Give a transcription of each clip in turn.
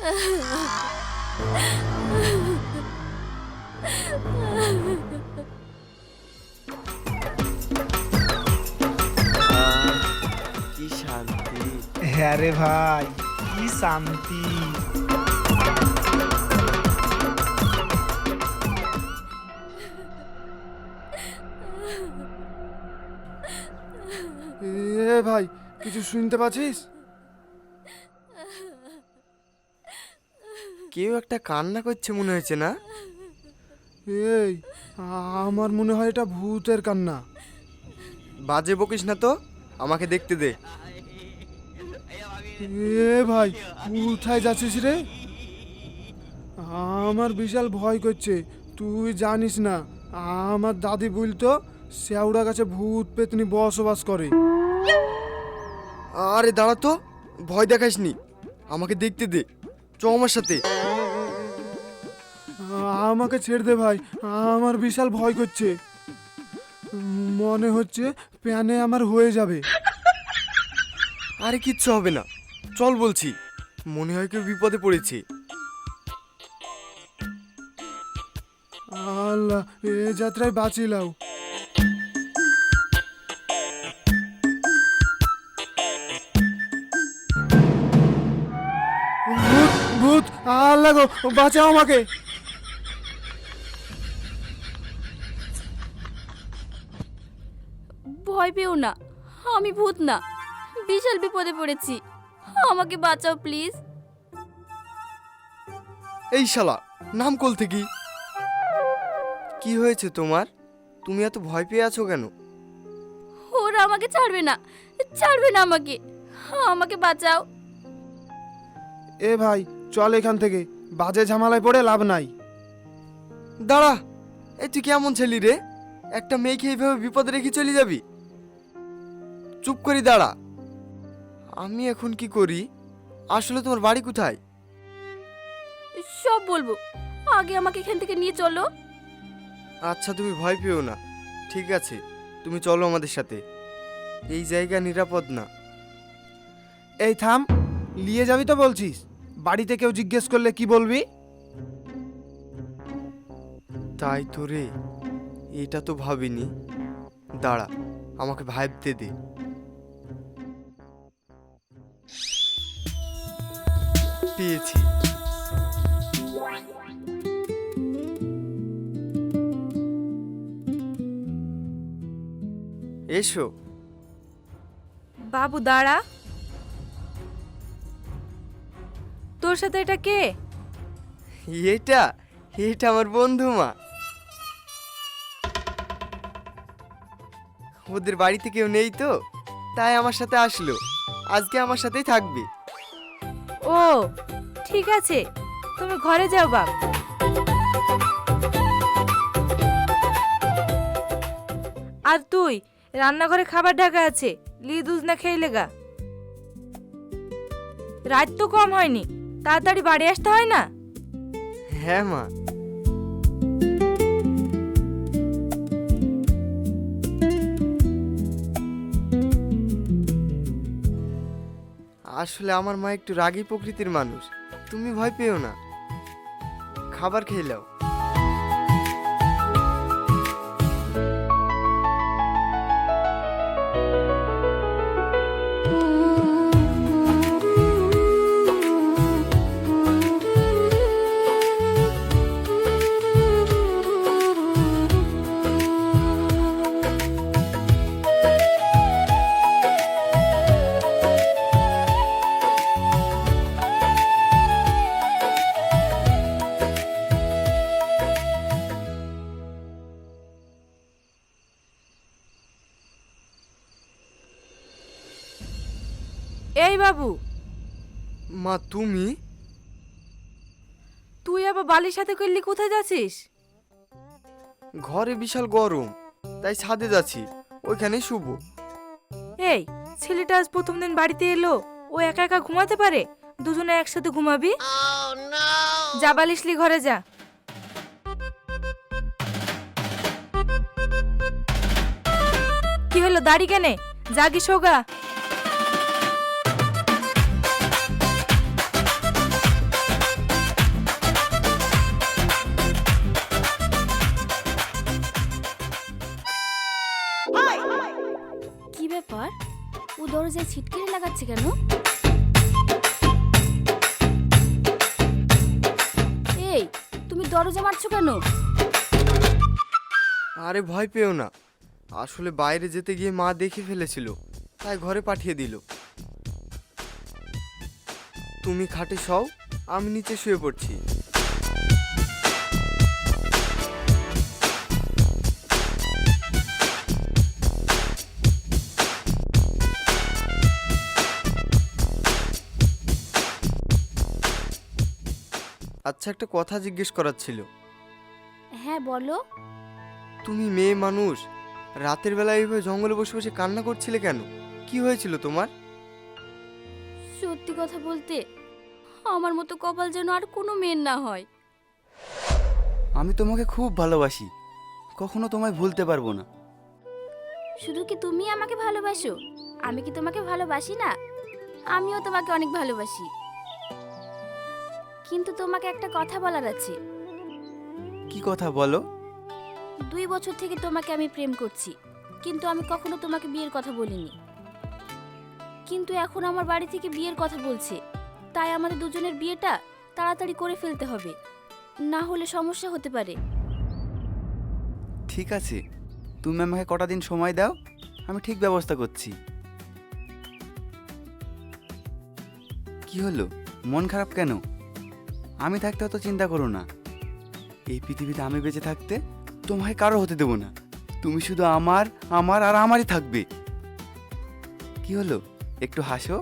কি শান্তি। হ্যাঁ রে ভাই, কি শান্তি। এ ভাই, কিছু শুনতে পাচ্ছিস? কেউ একটা কান্না করছে মনে হয়েছে না? এই, আমার মনে হয় এটা ভূতের কান্না। বাজে বকিস না তো, আমাকে দেখতে দে। এ ভাই, কোথায় যাচ্ছিস রে? আমার বিশাল ভয় করছে। তুই জানিস না, আমার দাদি বলতো শেওড়া গাছে ভূত পেতনি বসবাস করে। আরে দাঁড়া তো, ভয় দেখাসনি, আমাকে দেখতে দে, চ আমার সাথে। আমাকে ছেড়ে দে ভাই, আমার বিশাল ভয় করছে। মনে হচ্ছে প্যানে আমার হয়ে যাবে। আরে কিচ্ছু হবে না, চল বলছি, মনে হয় কেউ বিপদে পড়েছে। আল্লাহ, এ যাত্রায় বাঁচিলাও। ভূত, ভূত, আল্লাহ গো, বাঁচাও আমাকে। ভয় পেও না, আমি ভূত না, বিশাল বিপদে পড়েছি, আমাকে বাঁচাও প্লিজ। এই শালা, নাম কল থেকে কি হয়েছে তোমার? তুমি এত ভয় পেয়ে আছো কেন? ওরা আমাকে ছাড়বে না, ছাড়বে না আমাকে, আমাকে বাঁচাও। এ ভাই, চল এখান থেকে, বাজে ঝামেলায় পড়ে লাভ নাই। দাঁড়া, এই তুই কেমন ছেলি রে? একটা মেয়েকে এইভাবে বিপদে রেখে চলে যাবি? চুপ করি দাঁড়া। আমি এখন কি করি? আসলে তোমার বাড়ি কোথায়? সব বলবো, আগে আমাকে এখান থেকে নিয়ে চলো। আচ্ছা, তুমি ভয় পেও না, ঠিক আছে, তুমি চলো আমাদের সাথে, এই জায়গা নিরাপদ না। এই থাম, নিয়ে যাবি তো বলছিস? বাড়িতে কেউ জিজ্ঞেস করলে কি বলবি? তাই তো রে, এটা তো ভাবিনি। দাঁড়া, আমাকে ভাবতে দে। পেয়েছি। এসো। বাবু দাঁড়া, তোর সাথে এটা কে? এটা এটা আমার বন্ধু মা। ওদের বাড়িতে কেউ নেই তো, তাই আমার সাথে আসলো, আজকে আমার সাথেই থাকবে। ও ঠিক আছে, তুমি ঘরে যাও বাপ। আর তুই রান্নাঘরে খাবার ঢাকা আছে, লি দুধ না খেয়ে লেগা। রাত তো কম হয়নি, তাড়াতাড়ি বাড়ি আসতে হয় না? হ্যাঁ মা। আসলে আমার মা একটু রাগী প্রকৃতির মানুষ, তুমি ভয় পেও না, খাবার খেয়ে নাও। এই বাবু, মা তুমি? তুই আবার বালির সাথে করলি, কোথায় যাচ্ছিস? ঘরে বিশাল গরম, তাই ছাদে যাচ্ছি, ওইখানেই শুবো। এই ছেলেটা আজ প্রথম দিন বাড়িতে এলো, ও একা একা ঘুমাতে পারে? দুজনে একসাথে ঘুমাবি? যা বালিশলি ঘরে যা। কি হলো, দাড়ি কেনে? জাগি সোগা। দরজায় ছিটকিনি লাগাচ্ছে কেন? এই, তুমি দরজা মারছো কেন? আরে ভয় পেও না, আসলে বাইরে যেতে গিয়ে মা দেখে ফেলেছিল, তাই ঘরে পাঠিয়ে দিল। তুমি খাটে শও, আমি নিচে শুয়ে পড়ছি। আচ্ছা, একটা কথা জিজ্ঞেস করার ছিল। হ্যাঁ বলো। তুমি মেয়ে মানুষ, রাতের বেলা এইভাবে জঙ্গলে বসে বসে কান্না করছিলে কেন? কি হয়েছিল তোমার? সত্যি কথা বলতে, আমার মতো কপাল যেন আর কোনো মেয়ের না হয়। আমি তোমাকে খুব ভালোবাসি, কখনো তোমায় ভুলতে পারবো না। শুধু কি তুমি আমাকে ভালোবাসো? আমি কি তোমাকে ভালোবাসি না? আমিও তোমাকে অনেক ভালোবাসি, কিন্তু তোমাকে একটা কথা বলার আছে। কি কথা বলো? 2 বছর থেকে তোমাকে আমি প্রেম করছি, কিন্তু আমি কখনো তোমাকে বিয়ের কথা বলিনি। কিন্তু এখন আমার বাড়ি থেকে বিয়ের কথা বলছে, তাই আমাদের দুজনের বিয়েটা তাড়াতাড়ি করে ফেলতে হবে, না হলে সমস্যা হতে পারে। ঠিক আছে, তুমি আমাকে কটা দিন সময় দাও, আমি ঠিক ব্যবস্থা করছি। কি হলো, মন খারাপ কেন? আমি থাকতে অত চিন্তা করো না। এই পৃথিবীতে আমি বেঁচে থাকতে তোমাকে কারো হতে দেবো না। তুমি শুধু আমার আমার আর আমারই থাকবে। কি হলো, একটু হাসো।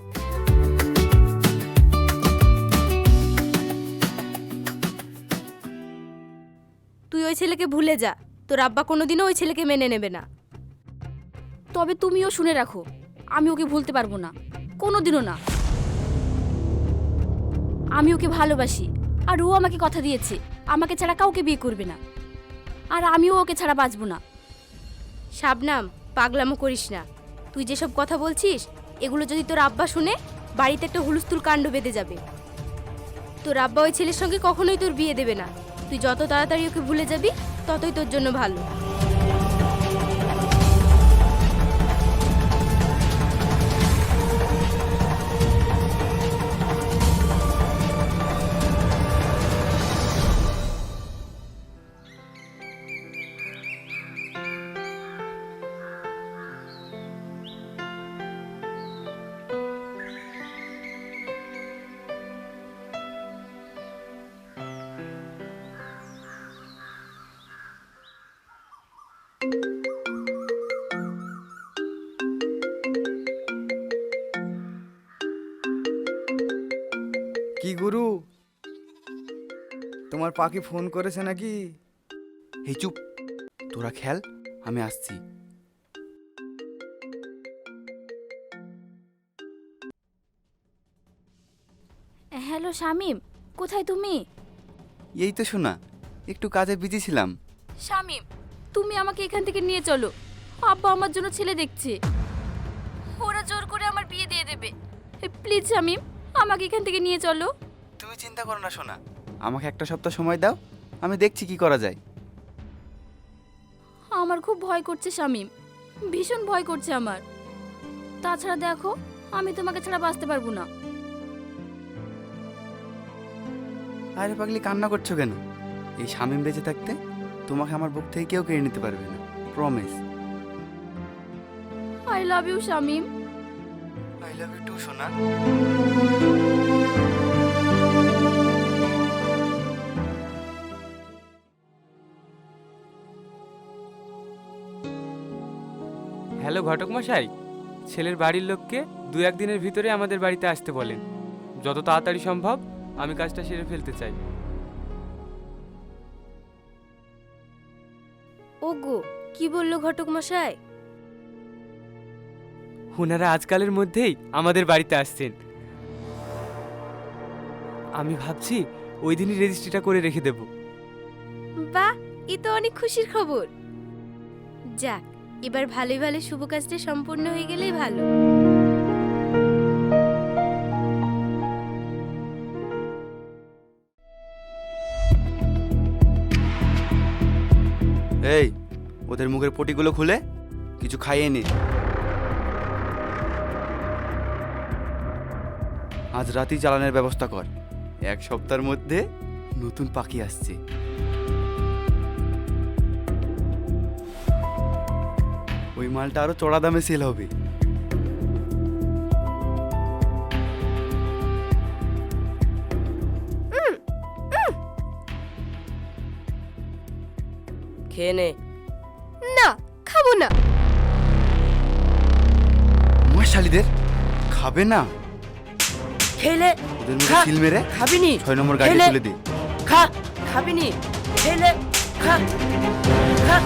তুই ওই ছেলেকে ভুলে যা, তোর আব্বা কোনোদিনও ওই ছেলেকে মেনে নেবে না। তবে তুমিও শুনে রাখো, আমি ওকে ভুলতে পারবো না, কোনোদিনও না। আমি ওকে ভালোবাসি, আর ও আমাকে কথা দিয়েছে আমাকে ছাড়া কাউকে বিয়ে করবে না, আর আমিও ওকে ছাড়া বাঁচবো না। শাবনাম, পাগলামো করিস না। তুই যেসব কথা বলছিস, এগুলো যদি তোর আব্বা শুনে, বাড়িতে একটা হুলস্থুল কাণ্ড বেঁধে যাবে। তোর আব্বা ওই ছেলের সঙ্গে কখনোই তোর বিয়ে দেবে না। তুই যত তাড়াতাড়ি ওকে ভুলে যাবি, ততই তোর জন্য ভালো। কি গুরু, তোমার পাখি ফোন করেছে নাকি? এই চুপ, তোরা খেল, আমি আসছি। হ্যালো শামিম, কোথায় তুমি? এই তো শোনা, একটু কাজে বিজি ছিলাম। শামিম, তুমি আমাকে এখান থেকে নিয়ে চলো, আব্বা আমার জন্য ছেলে দেখছে, ওরা জোর করে আমার বিয়ে দিয়ে দেবে। প্লিজ শামিম, আমাকে এখান থেকে নিয়ে চলো। তুমি চিন্তা করো না শোনা, আমাকে একটা সপ্তাহ সময় দাও, আমি দেখছি কি করা যায়। আমার খুব ভয় করছে শামিম, ভীষণ ভয় করছে আমার। তাছাড়া দেখো, আমি তোমাকে ছাড়া বাঁচতে পারবো না। আরে পাগলি, কান্না করছো কেন? এই শামিম বেঁচে থাকতে তোমাকে আমার বুক থেকে কেউ কেড়ে নিতে পারবে না, promise. I love you Shamim. I love you too সোনা। হ্যালো ঘটক মশাই, ছেলের বাড়ির লোককে 2-1 দিনের ভিতরে আমাদের বাড়িতে আসতে বলেন। যত তাড়াতাড়ি সম্ভব আমি কাজটা সেরে ফেলতে চাই। ওগো, কি বললো ঘটক মশাই? ওনারা আজকালের মধ্যেই আমাদের বাড়িতে আসছেন। আমি ভাবছি ওই দিনই রেজিস্ট্রিটা করে রেখে দেব। বাহ, এ তো অনেক খুশির খবর। যাক, এবার ভালোই ভালো শুভ কাজটা সম্পূর্ণ হয়ে গেলেই ভালো। এই, ওদের মুখের পটিগুলো খুলে কিছু খাইয়ে নে। আজ রাতেই চালানের ব্যবস্থা কর। 1 সপ্তাহের মধ্যে নতুন পাখি আসছে। ওই মালটা আরো চড়া দামে সেল হবে। খেয়ে নে। না, খাবো না। মশালিদের খাবে না, খেলে ওদের মধ্যে খা। সিল মেরে খাবি নি? 6 নম্বর গাড়ি খেলে। তুলে দে। খা, খাবি নি? খেলে খা, খা।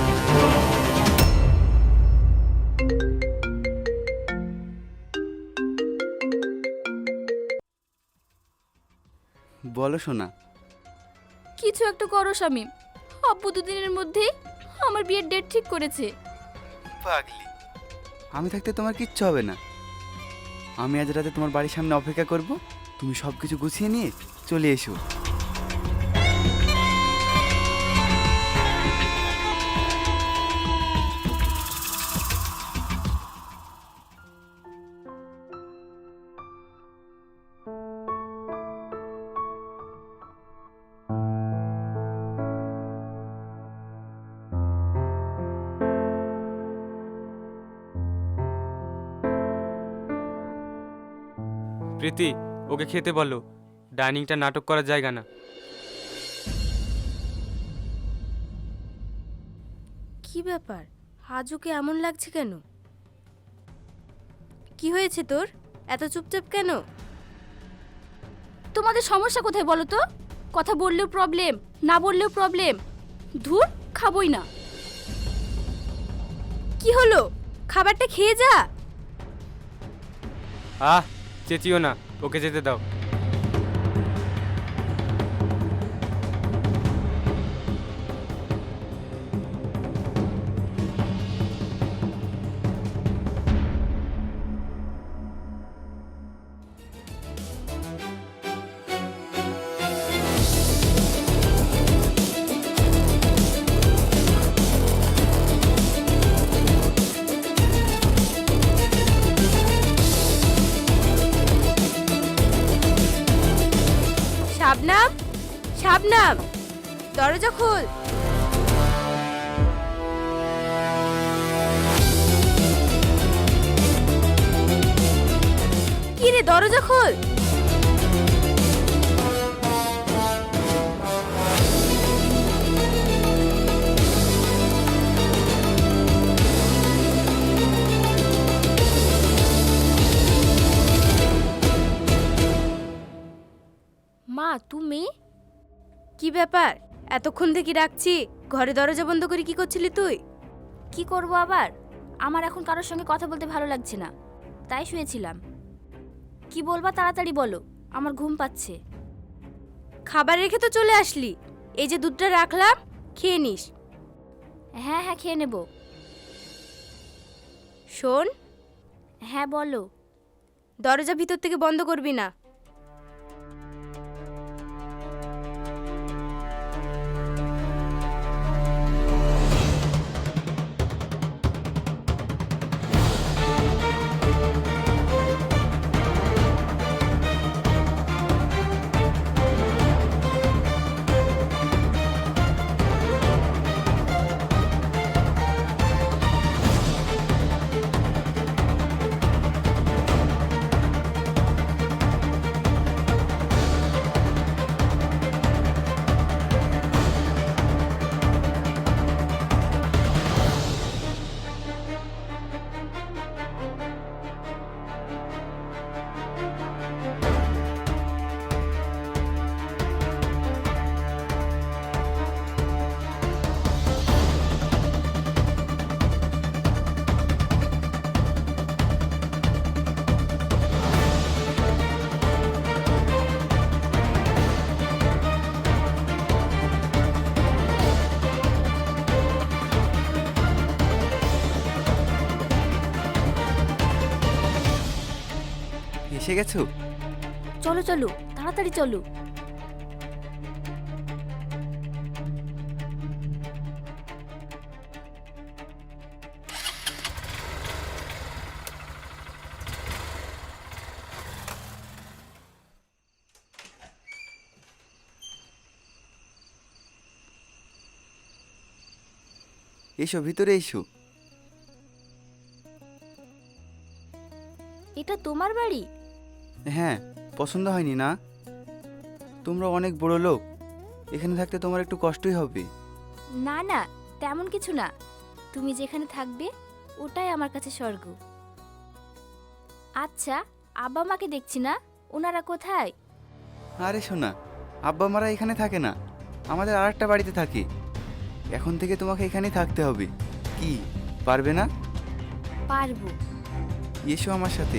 বলো শোনা। কিছু একটা করো শামিম, আব্বু দুদিনের মধ্যেই আমার বিয়ের ডেট ঠিক করেছে। পাগলি, আমি থাকতে তোমার কিচ্ছু হবে না। আমি আজ রাতে তোমার বাড়ির সামনে অপেক্ষা করব, তুমি সব কিছু গুছিয়ে নিয়ে চলে এসো। প্রীতি, ওকে খেতে বলো। ডাইনিংটা নাটক করার জায়গা না। কি ব্যাপার, আজ ওকে এমন লাগছে কেন? কি হয়েছে তোর, এত চুপচাপ কেন? তোমাদের সমস্যা কোথায় বলো তো? কথা বললেও প্রবলেম, না বললেও প্রবলেম। ধুর, খাবই না। কি হলো, খাবারটা খেয়ে যা। চেঁচিও না, ওকে যেতে দাও। শাবনাম, শাবনাম, দরজা খোল। কি রে, দরজা খোল। মা, তুমি? কি ব্যাপার, এতক্ষণ থেকে ডাকছি, ঘরে দরজা বন্ধ করে কি করছিলি তুই? কি করব আবার? আমার এখন কারোর সঙ্গে কথা বলতে ভালো লাগছে না, তাই শুয়েছিলাম। কি বলবা তাড়াতাড়ি বলো, আমার ঘুম পাচ্ছে। খাবার রেখে তো চলে আসলি, এই যে দুধটা রাখলাম, খেয়ে নিস। হ্যাঁ হ্যাঁ, খেয়ে নেব। শোন, হ্যাঁ বলো। দরজা ভিতর থেকে বন্ধ করবি না। এসে গেছো? চলো চলো, তাড়াতাড়ি চলো। এসো ভিতরে এসো। এটা তোমার বাড়ি? হ্যাঁ, পছন্দ হয়নি না? তোমরা অনেক বড় লোক, এখানে থাকতে তোমার একটু কষ্টই হবে। না না, তেমন কিছু না। তুমি যেখানে থাকবে ওটাই আমার কাছে স্বর্গ। আচ্ছা, আব্বা মাকে দেখছি না, ওনারা কোথায়? আরে শোনা, আব্বা মারা এখানে থাকে না, আমাদের আর একটা বাড়িতে থাকে। এখন থেকে তোমাকে এখানেই থাকতে হবে। কি পারবে না? পারবো। এসো আমার সাথে।